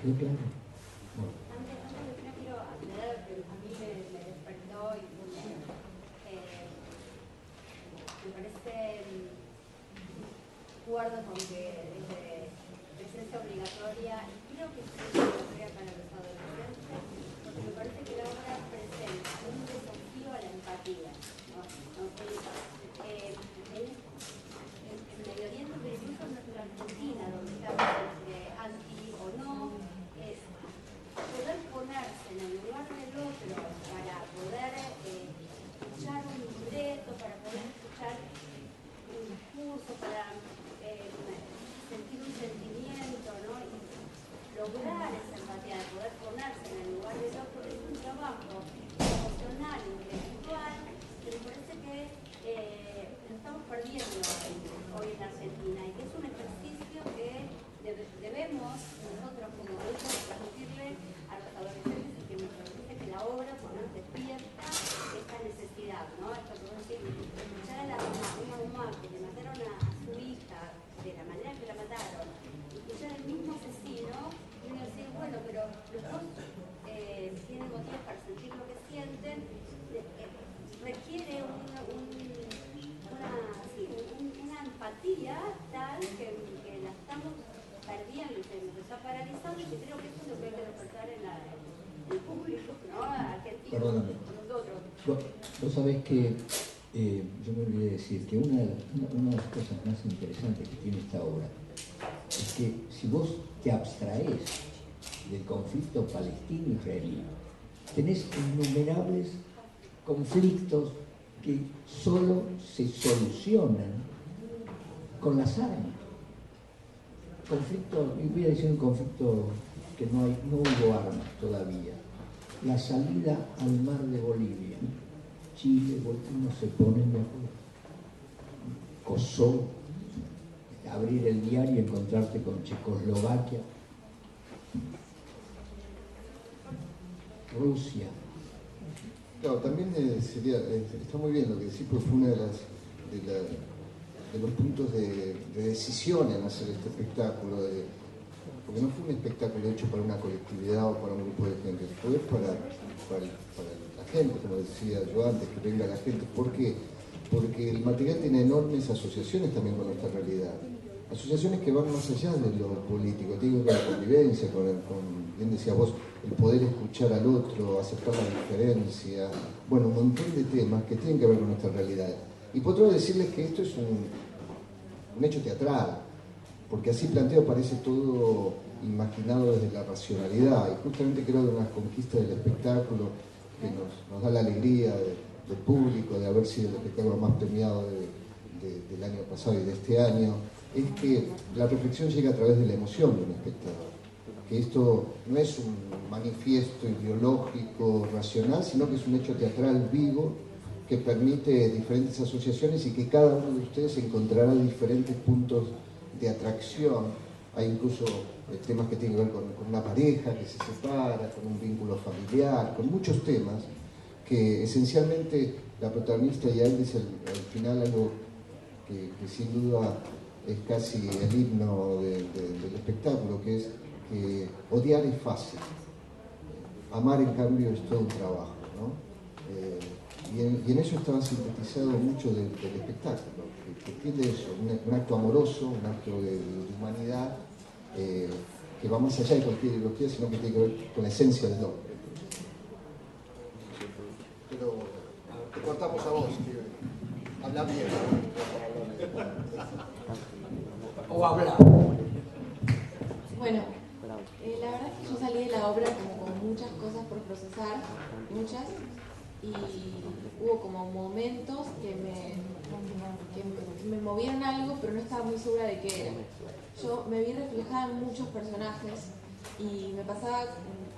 ¿Quedó claro? Bueno. Antes no quiero aclarar, pero a mí me despertó y me parece acuerdo con que es presencia obligatoria, y creo que es obligatoria para los adolescentes, porque me parece que la obra presenta un desafío a la empatía, ¿no? En Medio Oriente, pero incluso en nuestra Argentina, donde estamos anti o no, es poder ponerse en el lugar del otro para poder escuchar un libreto, para poder escuchar un discurso, para sentir un sentimiento, ¿no? Y lograr esa empatía, de poder ponerse en el lugar del otro, es un trabajo emocional, intelectual, que me parece que lo estamos perdiendo hoy en Argentina, y que es un ejercicio que debemos nosotros como adultos transmitirle a los adolescentes, y que me parece que la obra nos despierta esta necesidad, ¿no? Esto que vos decís, escuchar a una mamá que le mataron a su hija de la manera que la mataron, y escuchar al mismo asesino, y uno decir, bueno, pero los dos tienen motivos para sentir lo que sienten, requiere una empatía tal que la estamos perdiendo, y se nos está paralizando, y que creo que eso es lo que hay que despertar en el público, ¿no? Argentino. Perdóname. Nosotros. Vos sabés que yo me olvidé decir que una de las cosas más interesantes que tiene esta obra es que si vos te abstraes del conflicto palestino-israelí, tenés innumerables conflictos que solo se solucionan con las armas. Conflicto, y voy a decir un conflicto que no hubo armas todavía. La salida al mar de Bolivia. Chile, no se ponen de acuerdo. Kosovo, abrir el diario y encontrarte con Checoslovaquia, Rusia. Claro, también está muy bien lo que decís, porque fue uno de los puntos de decisión en hacer este espectáculo, de porque no fue un espectáculo hecho para una colectividad o para un grupo de gente, fue para la gente, como decía yo antes, que venga la gente. ¿Por qué? Porque el material tiene enormes asociaciones también con nuestra realidad. Asociaciones que van más allá de lo político, tienen que ver con la convivencia, con, bien decías vos, el poder escuchar al otro, aceptar la diferencia, bueno, un montón de temas que tienen que ver con nuestra realidad. Y por otro lado decirles que esto es un hecho teatral, porque así planteo parece todo imaginado desde la racionalidad, y justamente creo que una conquista del espectáculo que nos da la alegría del público, de haber sido el espectáculo más premiado del año pasado y de este año, es que la reflexión llega a través de la emoción de un espectador. Que esto no es un manifiesto ideológico, racional, sino que es un hecho teatral vivo que permite diferentes asociaciones y que cada uno de ustedes encontrará diferentes puntos de atracción. Hay incluso temas que tienen que ver con una pareja que se separa, con un vínculo familiar, con muchos temas que esencialmente la protagonista y él dice al final algo que sin duda es casi el himno del espectáculo, que es que odiar es fácil, amar en cambio es todo un trabajo, ¿no? Y en eso estaba sintetizado mucho del espectáculo, que tiene eso, un acto amoroso, un acto de humanidad, que va más allá de cualquier ideología, sino que tiene que ver con la esencia del hombre. Pero te cortamos a vos, que habla bien. O habla. Bueno, la verdad es que yo salí de la obra como con muchas cosas por procesar, muchas, y hubo como momentos que me movieron algo, pero no estaba muy segura de qué era. Yo me vi reflejada en muchos personajes y me pasaba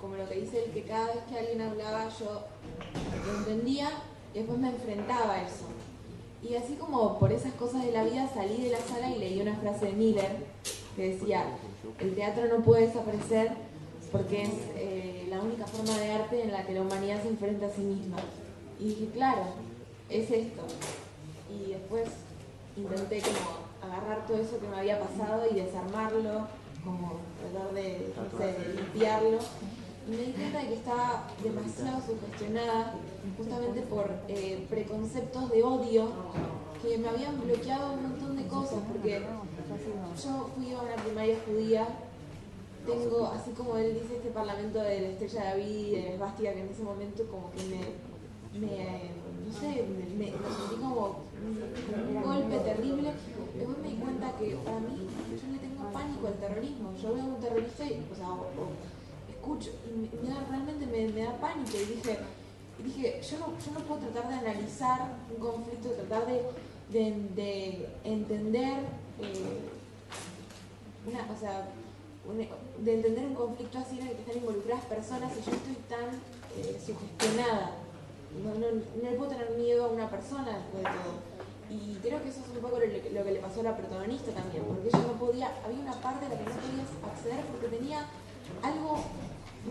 como lo que dice él, que cada vez que alguien hablaba yo lo entendía y después me enfrentaba a eso. Y así como por esas cosas de la vida salí de la sala y leí una frase de Miller que decía: el teatro no puede desaparecer porque es la única forma de arte en la que la humanidad se enfrenta a sí misma. Y dije, claro, es esto. Y después intenté como agarrar todo eso que me había pasado y desarmarlo, como tratar de, no sé, de limpiarlo. Y me di cuenta de que estaba demasiado sugestionada justamente por preconceptos de odio que me habían bloqueado un montón de cosas, porque yo fui a una primaria judía, tengo, así como él dice, este parlamento de la Estrella de David y de Esvástica, que en ese momento como que no sé, me sentí como un golpe terrible. Después me di cuenta que para mí, yo le tengo pánico al terrorismo. Yo veo a un terrorista y, escucho, y realmente me da pánico. Y dije, yo no puedo tratar de analizar un conflicto, tratar de entender de entender un conflicto así en el que están involucradas personas y yo estoy tan sugestionada. No le puedo tener miedo a una persona después de todo. Y creo que eso es un poco lo que le pasó a la protagonista también, porque ella no podía, había una parte a la que no podías acceder porque tenía algo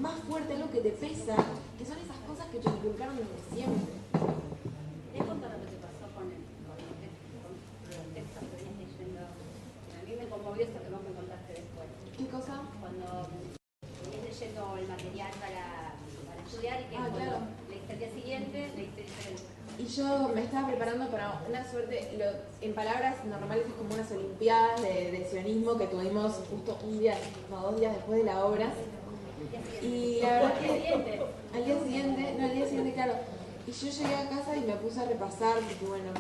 más fuerte, algo que te pesa, que son esas cosas que te inculcaron desde siempre. ¿Te contar lo que te pasó con los textos que venías leyendo? A mí me conmovió esto que vos me contaste después. ¿Qué cosa? Cuando venías leyendo el material para estudiar y que claro. leíste el día siguiente, leíste diferente. Y yo me estaba preparando para una suerte, en palabras normales es como unas olimpiadas de sionismo que tuvimos justo 2 días después de la obra. Y la verdad que al día siguiente, claro. Y yo llegué a casa y me puse a repasar, porque bueno,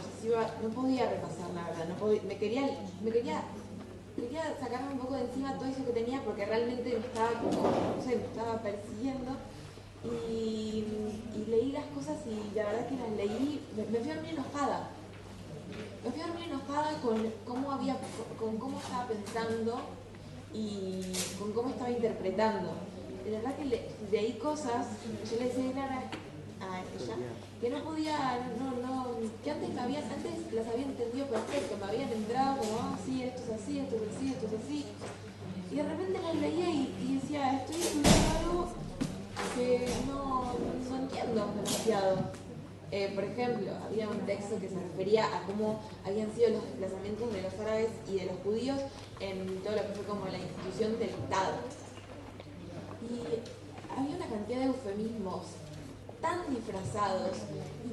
no podía repasar, la verdad, me quería sacarme un poco de encima todo eso que tenía, porque realmente me estaba persiguiendo. Y leí las cosas y la verdad que las leí, me fui a dormir enojada. Me fui a dormir enojada con cómo estaba pensando y con cómo estaba interpretando. La verdad que leí cosas, yo le decía a ella, que no podía, que antes las había entendido perfecto, me habían entrado como, sí, esto es así, esto es así, esto es así. Y de repente las leía y decía, estoy estudiando algo que no entiendo demasiado. Por ejemplo, había un texto que se refería a cómo habían sido los desplazamientos de los árabes y de los judíos en todo lo que fue como la institución del Estado. Y había una cantidad de eufemismos tan disfrazados y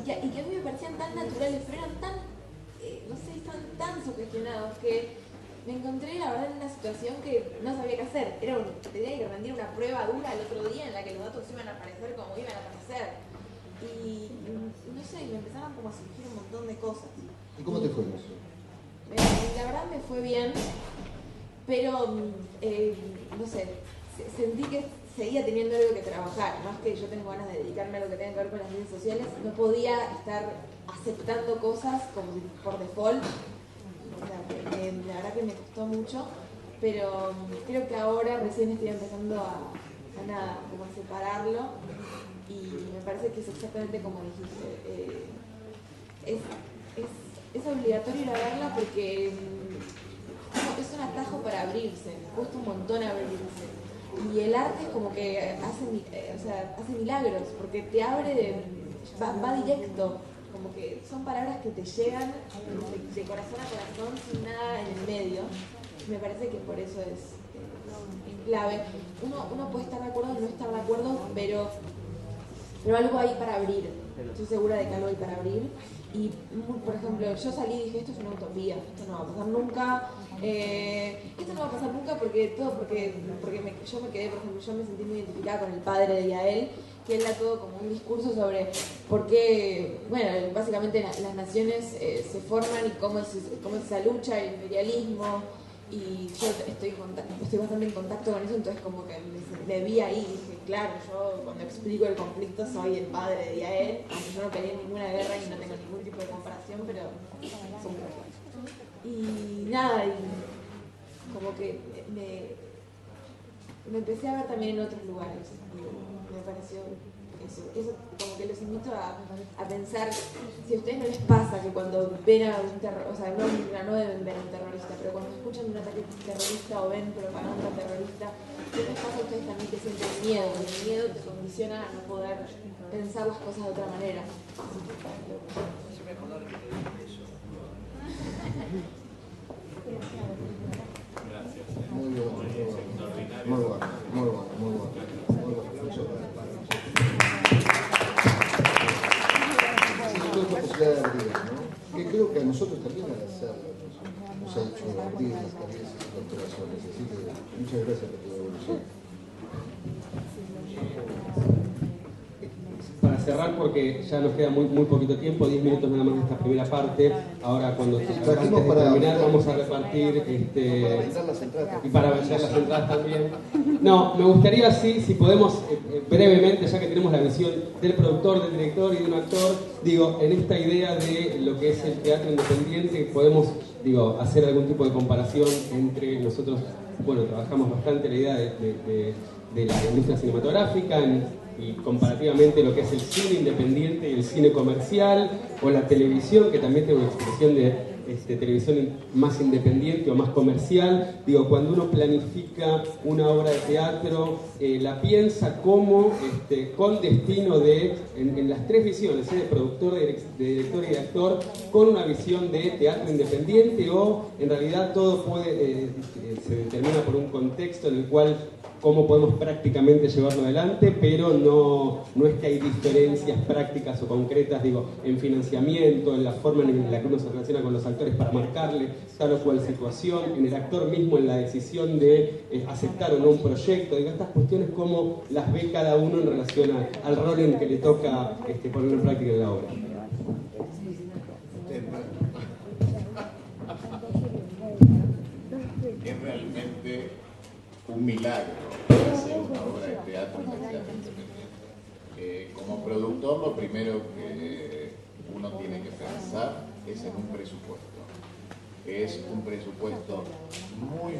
que a mí me parecían tan naturales, pero eran tan, no sé, estaban tan sugestionados que me encontré, la verdad, en una situación que no sabía qué hacer. Tenía que rendir una prueba dura el otro día en la que los datos iban a aparecer como iban a aparecer. Y no sé, me empezaron como a surgir un montón de cosas. ¿Y cómo te fue eso? La verdad me fue bien, pero no sé, sentí que seguía teniendo algo que trabajar. Más que yo tengo ganas de dedicarme a lo que tenga que ver con las redes sociales, no podía estar aceptando cosas como si por default. O sea, la verdad que me costó mucho, pero creo que ahora recién estoy empezando a como a separarlo, y me parece que es exactamente como dijiste. Es obligatorio ir a verla porque es un atajo para abrirse, me cuesta un montón abrirse. Y el arte es como que hace milagros, porque te abre, va directo, como que son palabras que te llegan de corazón a corazón sin nada en el medio. Me parece que por eso es clave. Uno puede estar de acuerdo o no estar de acuerdo, pero algo hay para abrir. Estoy segura de que algo hay para abrir. Y, por ejemplo, yo salí y dije, esto es una utopía, esto no va a pasar nunca. Esto no va a pasar nunca porque yo me quedé, por ejemplo, yo me sentí muy identificada con el padre de Yael, que él da todo como un discurso sobre por qué, bueno, básicamente las naciones se forman y cómo es esa lucha, el imperialismo. Y yo estoy bastante en contacto con eso, entonces como que me vi ahí y dije, claro, yo cuando explico el conflicto soy el padre de Yael, aunque yo no peleé en ninguna guerra y no tengo ningún tipo de comparación, pero y nada, y como que me empecé a ver también en otros lugares y me pareció eso como que los invito a pensar, si a ustedes no les pasa que cuando ven a un terrorista, o sea, no deben ver a un terrorista, pero cuando escuchan un ataque terrorista o ven propaganda terrorista, ¿qué les pasa a ustedes también que sienten miedo? Y el miedo te condiciona a no poder pensar las cosas de otra manera. Muy bueno, muy bueno. Que creo que a nosotros también al hacerlo nos ha hecho abrir las cabezas y los corazones. Así que muchas gracias por tu devolución. Para cerrar, porque ya nos queda muy poquito tiempo, 10 minutos nada más de esta primera parte. Ahora, antes de terminar, vamos a repartir y para vender las entradas también. No, me gustaría si podemos brevemente, ya que tenemos la visión del productor, del director y de un actor, en esta idea de lo que es el teatro independiente, podemos hacer algún tipo de comparación entre nosotros. Bueno, trabajamos bastante la idea de la industria cinematográfica y comparativamente lo que es el cine independiente y el cine comercial, o la televisión, que también tiene una expresión de televisión más independiente o más comercial. Cuando uno planifica una obra de teatro, la piensa como con destino en las tres visiones, de productor, de director y de actor, con una visión de teatro independiente, o en realidad todo se determina por un contexto en el cual cómo podemos prácticamente llevarlo adelante, pero no es que hay diferencias prácticas o concretas, en financiamiento, en la forma en la que uno se relaciona con los actores para marcarle tal o cual situación, en el actor mismo, en la decisión de aceptar o no un proyecto. Estas cuestiones, cómo las ve cada uno en relación al rol en que le toca ponerlo en práctica en la obra. Es realmente un milagro hacer una obra de teatro independiente. Como productor, lo primero que uno tiene que pensar es en un presupuesto. Es un presupuesto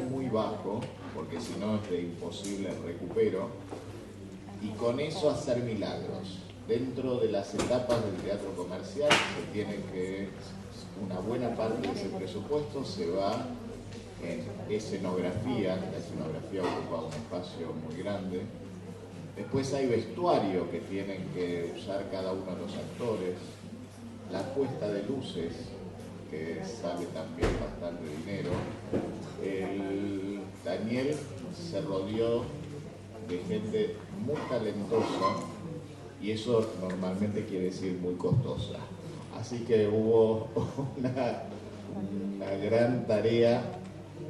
muy bajo, porque si no es de imposible recupero, y con eso hacer milagros. Dentro de las etapas del teatro comercial se tiene que, una buena parte de ese presupuesto se va en escenografía. La escenografía ocupa un espacio muy grande. Después hay vestuario que tienen que usar cada uno de los actores, la puesta de luces, que sale también bastante dinero. Daniel se rodeó de gente muy talentosa y eso normalmente quiere decir muy costosa. Así que hubo una gran tarea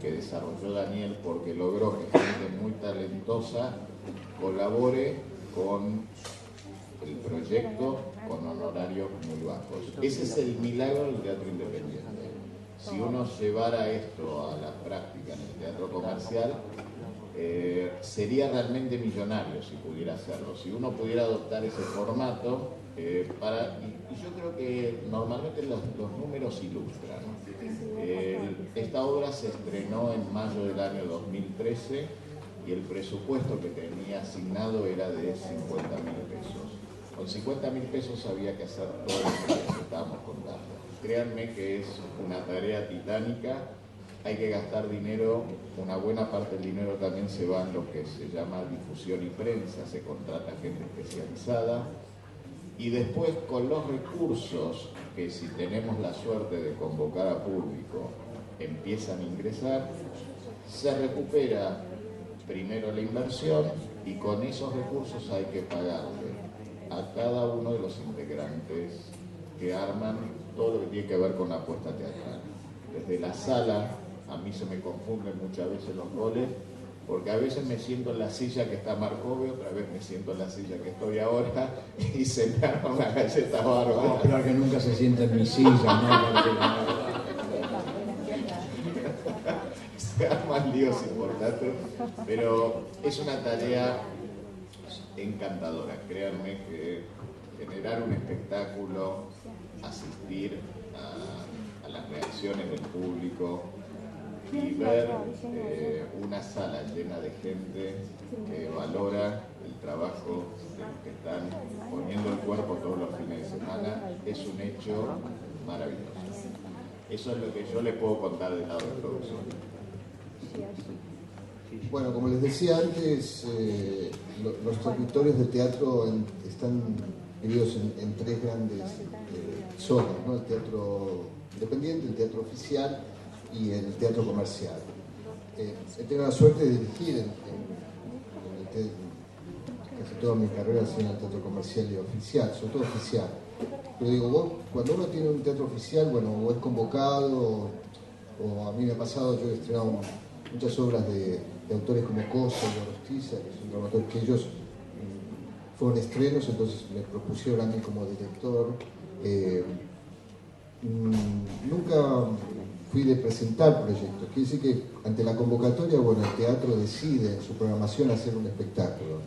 que desarrolló Daniel porque logró que gente muy talentosa colabore con el proyecto con honorarios muy bajos. Ese es el milagro del teatro independiente. Si uno llevara esto a la práctica en el teatro comercial, sería realmente millonario si pudiera hacerlo. Si uno pudiera adoptar ese formato, y yo creo que normalmente los números ilustran. Esta obra se estrenó en mayo del año 2013 y el presupuesto que tenía asignado era de 50.000 pesos. Con 50.000 pesos había que hacer todo lo que estábamos contando. Créanme que es una tarea titánica, hay que gastar dinero, una buena parte del dinero también se va en lo que se llama difusión y prensa, se contrata gente especializada, y después con los recursos que si tenemos la suerte de convocar a público empiezan a ingresar, se recupera primero la inversión y con esos recursos hay que pagarle a cada uno de los integrantes que arman todo lo que tiene que ver con la apuesta teatral. Desde la sala, a mí se me confunden muchas veces los roles, porque a veces me siento en la silla que está Marcove, otra vez me siento en la silla que estoy ahora, y se me arma una galleta bárbara. No, pero que nunca se sienta en mi silla, ¿no? Se arman líos importantes, pero es una tarea encantadora. Créanme que generar un espectáculo, asistir a las reacciones del público y ver una sala llena de gente que valora el trabajo de los que están poniendo el cuerpo todos los fines de semana es un hecho maravilloso. Eso es lo que yo le puedo contar del lado de producción. Bueno, como les decía antes, los territorios de teatro están divididos en tres grandes zonas, ¿no? El teatro independiente, el teatro oficial y el teatro comercial. He tenido la suerte de dirigir casi toda mi carrera en el teatro comercial y oficial, sobre todo oficial. Pero digo, cuando uno tiene un teatro oficial, bueno, o es convocado, o a mí me ha pasado, yo he estrenado muchas obras de autores como Cosa y Orostiza, que son dramaturgos que ellos fueron estrenos, entonces me propusieron a mí como director. Nunca fui de presentar proyectos, quiere decir que ante la convocatoria, bueno, el teatro decide en su programación hacer un espectáculo.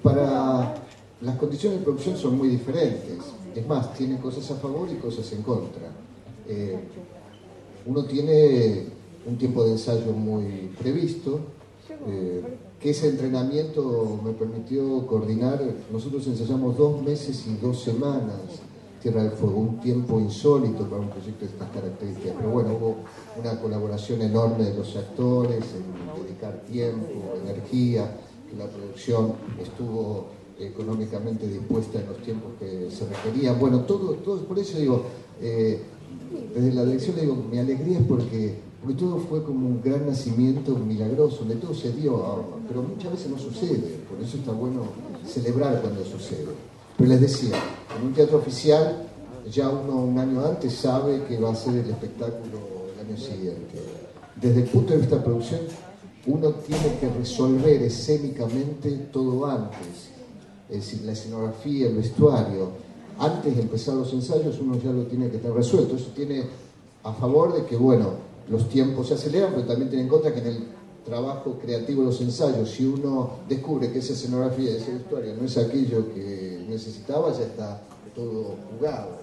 Para las condiciones de producción son muy diferentes, es más, tiene cosas a favor y cosas en contra. Uno tiene un tiempo de ensayo muy previsto, que ese entrenamiento me permitió coordinar. Nosotros ensayamos 2 meses y 2 semanas Tierra del Fuego, un tiempo insólito para un proyecto de estas características, pero bueno, hubo una colaboración enorme de los actores en dedicar tiempo, energía, que la producción estuvo económicamente dispuesta en los tiempos que se requerían. Bueno, todo por eso digo, desde la dirección le digo, mi alegría es porque todo fue como un gran nacimiento milagroso, donde todo se dio, pero muchas veces no sucede, por eso está bueno celebrar cuando sucede. Pero les decía, en un teatro oficial ya uno un año antes sabe que va a ser el espectáculo el año siguiente. Desde el punto de vista de producción, uno tiene que resolver escénicamente todo antes, es decir, la escenografía, el vestuario. Antes de empezar los ensayos uno ya lo tiene que tener resuelto. Eso tiene a favor de que, bueno, los tiempos se aceleran, pero también tiene en contra que en el trabajo creativo de los ensayos, si uno descubre que esa escenografía, ese vestuario no es aquello que necesitaba, ya está todo jugado.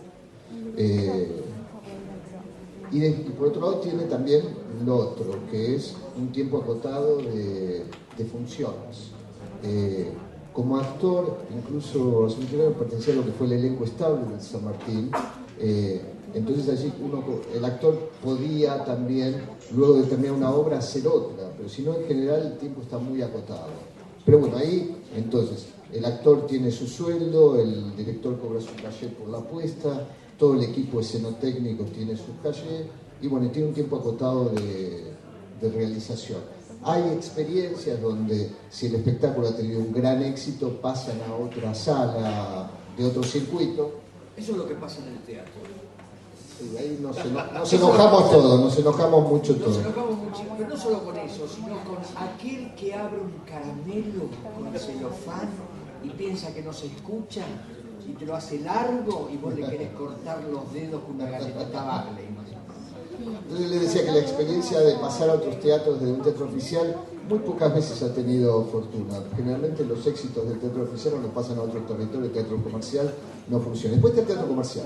Y por otro lado tiene también lo otro, que es un tiempo acotado de funciones. Como actor, incluso hace mucho tiempo pertenecía a lo que fue el elenco estable del San Martín. Entonces allí el actor podía también, luego de terminar una obra, hacer otra, pero si no, en general el tiempo está muy acotado. Pero bueno, ahí entonces el actor tiene su sueldo, el director cobra su caché por la puesta, todo el equipo escenotécnico tiene su caché y bueno, tiene un tiempo acotado de realización. Hay experiencias donde si el espectáculo ha tenido un gran éxito pasan a otra sala de otro circuito. Eso es lo que pasa en el teatro. Sí, ahí nos enojamos todos, nos enojamos mucho Nos todos. enojamos mucho, pero no solo con eso, sino con aquel que abre un caramelo con celofán y piensa que no se escucha y te lo hace largo y vos le querés cortar los dedos con una galletita Bagley. Entonces les decía que la experiencia de pasar a otros teatros desde un teatro oficial muy pocas veces ha tenido fortuna. Generalmente los éxitos del teatro oficial no pasan a otro territorio, el teatro comercial no funciona. Después está el teatro comercial,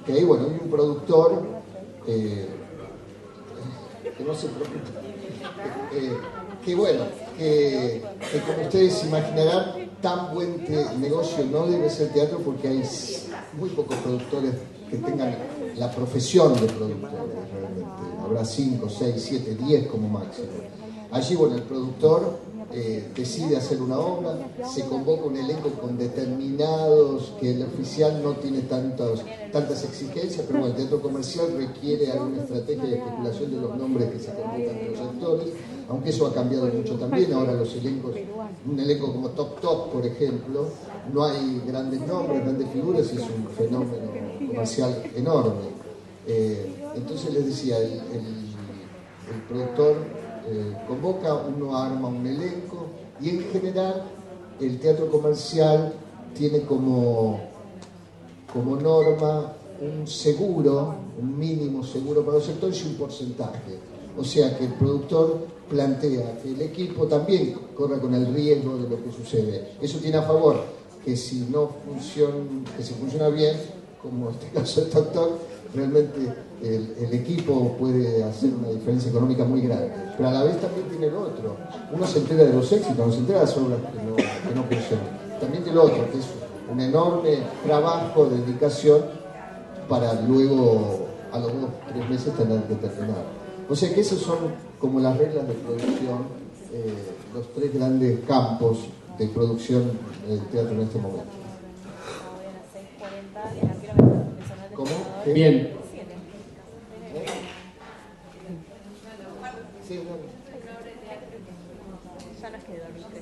que ahí bueno, hay un productor que no se preocupa, que bueno, que como ustedes imaginarán, tan buen negocio no debe ser teatro porque hay muy pocos productores que tengan la profesión de productores realmente. Habrá 5, 6, 7, 10 como máximo. Allí, bueno, el productor decide hacer una obra, se convoca un elenco con determinados, que el oficial no tiene tantas exigencias, pero bueno, el teatro comercial requiere alguna estrategia de especulación de los nombres que se convocan de los actores, aunque eso ha cambiado mucho también. Ahora los elencos, un elenco como Top Top, por ejemplo, no hay grandes nombres, grandes figuras, y es un fenómeno comercial enorme. Entonces les decía, el productor convoca, uno arma un elenco y en general el teatro comercial tiene como norma un seguro, un mínimo seguro para los sectores y un porcentaje. O sea que el productor plantea que el equipo también corra con el riesgo de lo que sucede. Eso tiene a favor que si no funciona bien, como este caso de Toc Toc, realmente el equipo puede hacer una diferencia económica muy grande, pero a la vez también tiene lo otro. Uno se entera de los éxitos, no se entera de las obras que no funcionan. También tiene lo otro, que es un enorme trabajo, dedicación, para luego a los 2 o 3 meses tener que terminar. O sea que esas son como las reglas de producción, los 3 grandes campos de producción del teatro en este momento. ¿Cómo? Bien. Sí, bueno.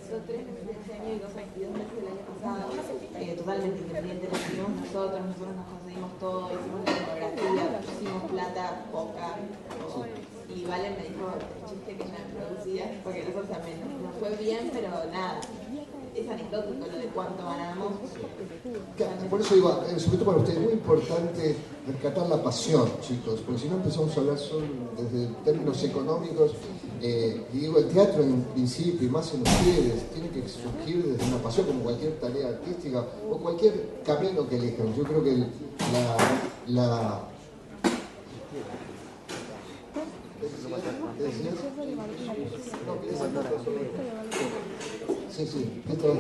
Son 3 meses de este año y 2 meses del año pasado, totalmente independientes, lo hicimos nosotros nos conseguimos todo, hicimos la coreografía, pusimos plata, poca, y Valen me dijo el chiste que ya producía, porque nosotros también nos fue bien, pero nada, es anecdótico lo de cuánto ganamos. Por eso digo, sobre todo para ustedes, es muy importante rescatar la pasión, chicos, porque si no empezamos a hablar solo desde términos económicos. Y digo, el teatro en principio, y más en ustedes, tiene que surgir desde una pasión, como cualquier tarea artística o cualquier camino que elijan. Yo creo que Sí, esto es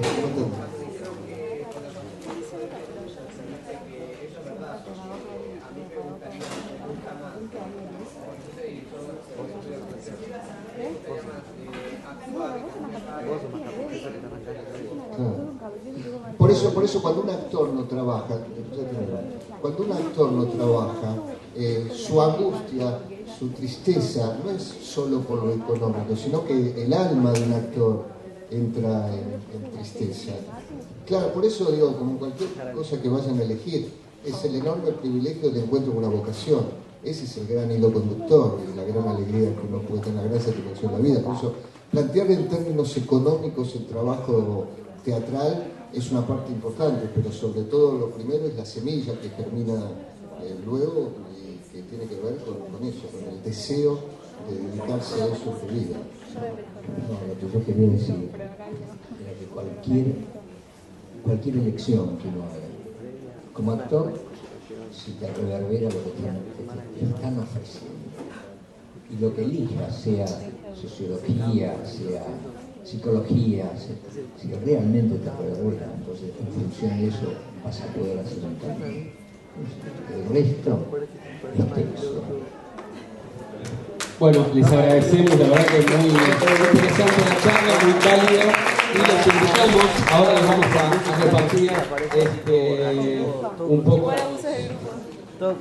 Por eso cuando un actor no trabaja, su angustia, su tristeza, no es solo por lo económico, sino que el alma de un actor entra en tristeza. Claro, por eso digo, como cualquier cosa que vayan a elegir, es el enorme privilegio de encuentro con una vocación. Ese es el gran hilo conductor y la gran alegría que uno puede tener, la gran satisfacción de la vida. Por eso, plantear en términos económicos el trabajo teatral es una parte importante, pero sobre todo lo primero es la semilla que germina luego y que tiene que ver con eso, con el deseo de dedicarse a eso en su vida. No, lo que yo quería decir era que cualquier elección que uno haga, como actor, si te reverbera lo que te están ofreciendo, y lo que elijas, sea sociología, sea psicología, si realmente te reverbera, entonces en función de eso vas a poder hacer un camino. El resto es texto. Bueno, les agradecemos, la verdad que muy interesante la charla, muy cálida, y los invitamos, ahora les vamos a compartir un poco. Igual abusos del grupo. Todo,